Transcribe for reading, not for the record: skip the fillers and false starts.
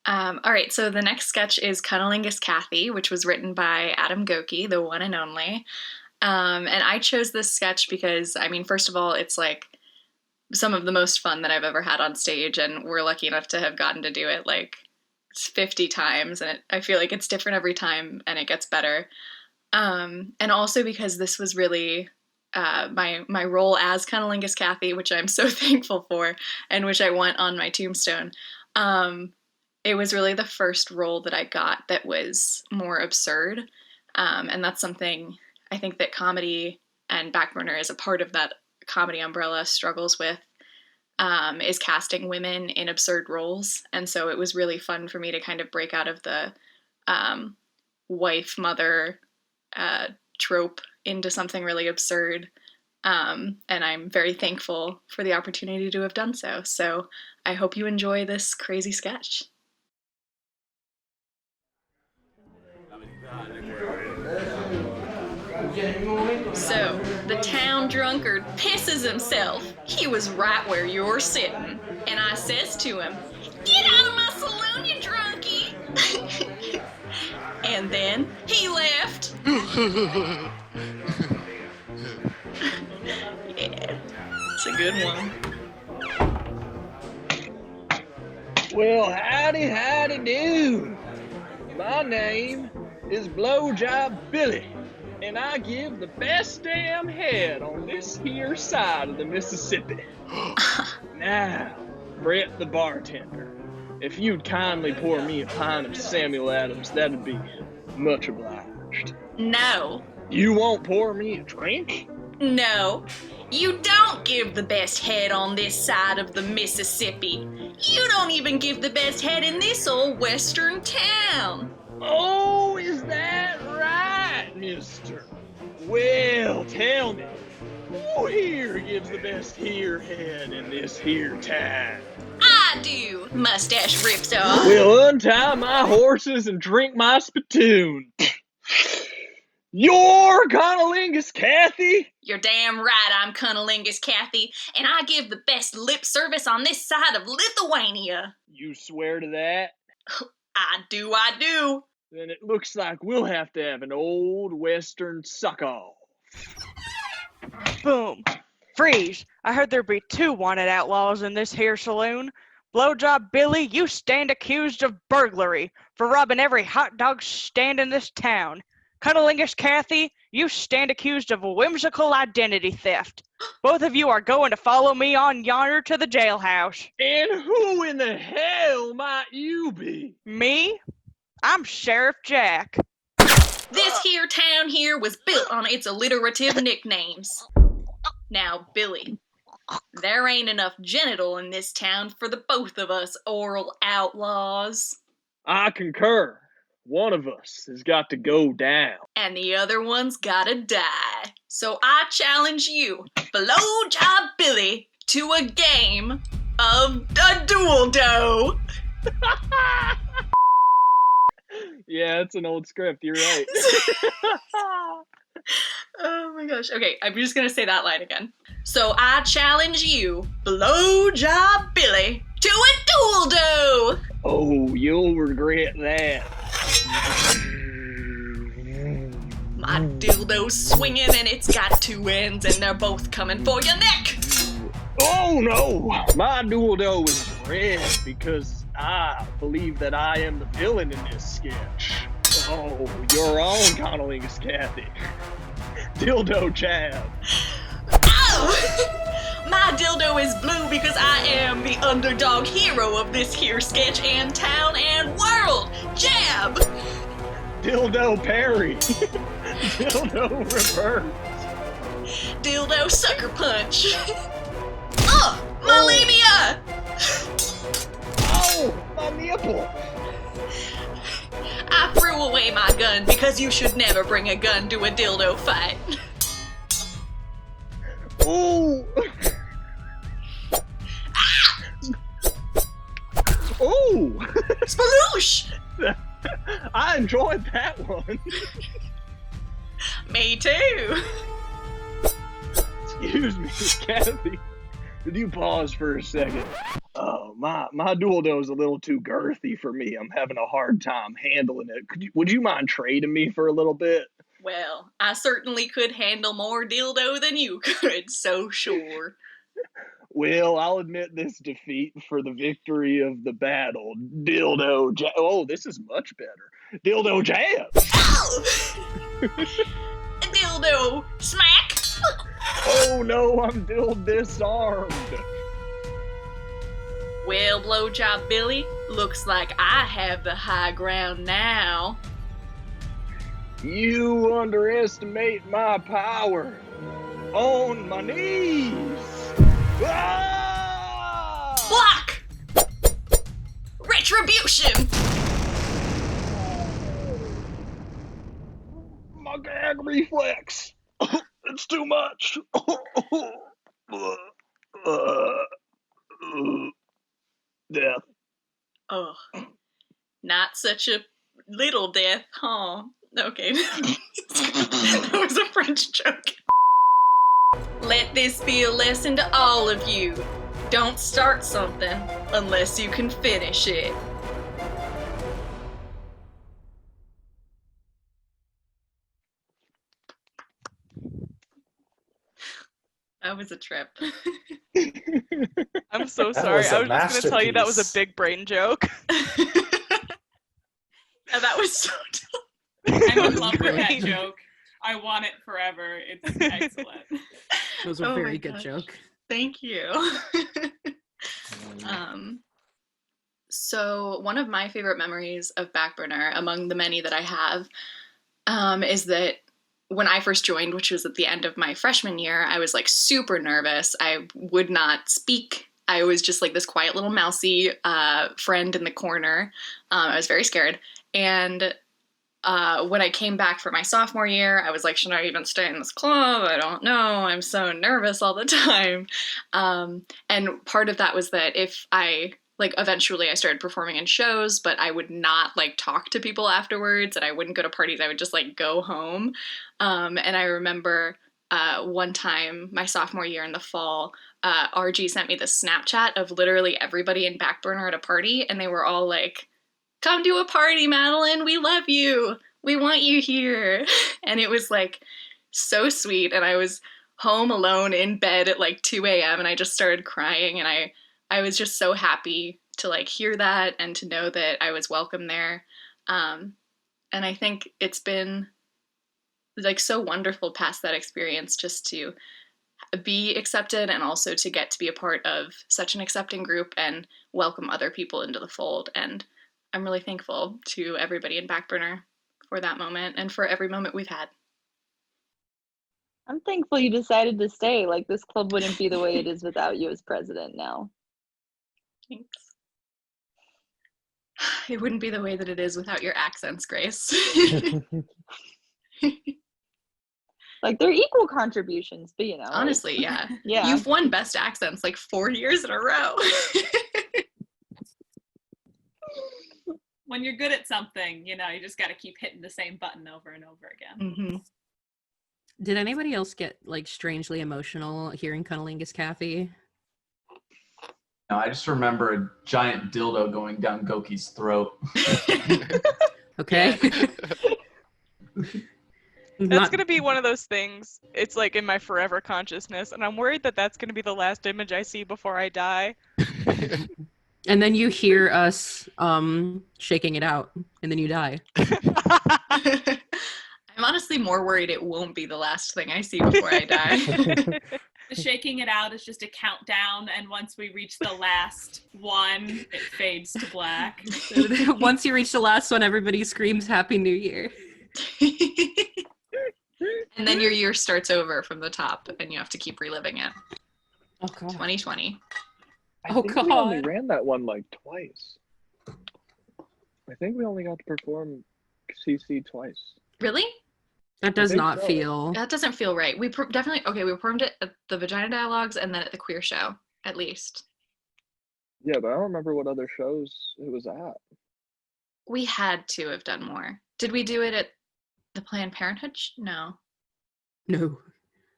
All right, so the next sketch is Cunnilingus Cathy, which was written by Adam Goecke, the one and only. And I chose this sketch because, I mean, first of all, it's like some of the most fun that I've ever had on stage, and we're lucky enough to have gotten to do it like 50 times, and I feel like it's different every time, and it gets better. And also because this was really my role as Cunnilingus Cathy, which I'm so thankful for, and which I want on my tombstone. It was really the first role that I got that was more absurd, and that's something I think that comedy and Backburner is a part of that comedy umbrella struggles with, is casting women in absurd roles. And so it was really fun for me to kind of break out of the wife mother trope into something really absurd. And I'm very thankful for the opportunity to have done so. So I hope you enjoy this crazy sketch. So, the town drunkard pisses himself. He was right where you're sitting. And I says to him, "Get out of my saloon, you drunkie!" And then he left. Yeah, it's a good one. Well, howdy do. My name is Blowjob Billy, and I give the best damn head on this here side of the Mississippi. Now, Brett the bartender, if you'd kindly pour me a pint of Samuel Adams, that'd be much obliged. No. You won't pour me a drink? No. You don't give the best head on this side of the Mississippi. You don't even give the best head in this old western town. Oh, is that right, mister? Well, tell me, who here gives the best here head in this here town? I do, mustache rips off. Well, untie my horses and drink my spittoon. You're Cunnilingus Cathy? You're damn right I'm Cunnilingus Cathy, and I give the best lip service on this side of Lithuania. You swear to that? I do. Then it looks like we'll have to have an old western suck-off. Boom. Freeze. I heard there be 2 wanted outlaws in this here saloon. Blowjob Billy, you stand accused of burglary for robbing every hot dog stand in this town. Cunnilingus Cathy, you stand accused of a whimsical identity theft. Both of you are going to follow me on yonder to the jailhouse. And who in the hell might you be? Me? I'm Sheriff Jack. This here town here was built on its alliterative nicknames. Now, Billy, there ain't enough genital in this town for the both of us oral outlaws. I concur. One of us has got to go down. And the other one's gotta die. So I challenge you, Blowjob Billy, to a game of a dual dough. Yeah, it's an old script, you're right. Oh my gosh. Okay, I'm just gonna say that line again. So I challenge you, Blowjob Billy, to a dual dough. Oh, you'll regret that. My dildo's swinging and it's got 2 ends and they're both coming for your neck. Oh no! My dual dough is red because I believe that I am the villain in this sketch. Oh, you're on, Cunnilingus Cathy. Dildo Chad. Ow! My dildo is blue because I am the underdog hero of this here sketch and town and world. Jab! Dildo Perry. Dildo Reverse. Dildo sucker punch. My labia! Oh, my nipple. I threw away my gun because you should never bring a gun to a dildo fight. Ooh. Ooh. Sploosh! I enjoyed that one. Me too. Excuse me, Kathy. Could you pause for a second? My dildo's a little too girthy for me. I'm having a hard time handling it. Would you mind trading me for a little bit? Well, I certainly could handle more dildo than you could, so sure. Well, I'll admit this defeat for the victory of the battle. Oh, this is much better. Dildo jab. Ow! Dildo smack! Oh no, I'm disarmed. Well, Blowjob Billy, looks like I have the high ground now. You underestimate my power. On my knees. Ah! Block! Retribution! My gag reflex. It's too much. Death. Oh, not such a little death, huh? Okay. That was a French joke. Let this be a lesson to all of you. Don't start something unless you can finish it. That was a trip. I'm so That sorry. was a I was just going to tell you that was a masterpiece. big brain joke. Yeah, that was so dumb. I'm in love with that Great. joke. I want it forever. It's excellent. It was a Oh my very good gosh. joke. Thank you. So one of my favorite memories of Backburner, among the many that I have, is that when I first joined, which was at the end of my freshman year, I was like super nervous. I would not speak. I was just like this quiet little mousy friend in the corner. I was very scared. And when I came back for my sophomore year, I was like, should I even stay in this club? I don't know. I'm so nervous all the time. And part of that was that if I, like, eventually I started performing in shows, but I would not, like, talk to people afterwards, and I wouldn't go to parties. I would just, like, go home. And I remember one time, my sophomore year in the fall, RG sent me this Snapchat of literally everybody in Backburner at a party, and they were all like, come to a party, Madeleine. We love you. We want you here. And it was like so sweet. And I was home alone in bed at like 2 a.m. and I just started crying. And I was just so happy to like hear that and to know that I was welcome there. And I think it's been like so wonderful past that experience just to be accepted and also to get to be a part of such an accepting group and welcome other people into the fold. And I'm really thankful to everybody in Backburner for that moment and for every moment we've had. I'm thankful you decided to stay. Like, this club wouldn't be the way it is without you as president now. Thanks. It wouldn't be the way that it is without your accents, Grace. Like, they're equal contributions, but you know. Honestly, yeah. Yeah. You've won Best Accents like 4 years in a row. When you're good at something, you know, you just got to keep hitting the same button over and over again. Mm-hmm. Did anybody else get like strangely emotional hearing Cunnilingus Cathy? No, I just remember a giant dildo going down Goecke's throat. Okay. That's going to be one of those things. It's like in my forever consciousness, and I'm worried that that's going to be the last image I see before I die. And then you hear us shaking it out, and then you die. I'm honestly more worried it won't be the last thing I see before I die. The shaking it out is just a countdown, and once we reach the last one, it fades to black. Once you reach the last one, everybody screams Happy New Year. And then your year starts over from the top, and you have to keep reliving it. Oh god. 2020. I Oh, think we only God. ran that one like twice. I think we only got to perform CC twice. Really? That does think not so. feel. That doesn't feel right. We definitely, okay, we performed it at the Vagina Dialogues and then at the Queer Show, at least. Yeah, but I don't remember what other shows it was at. We had to have done more. Did we do it at the Planned Parenthood? No. No.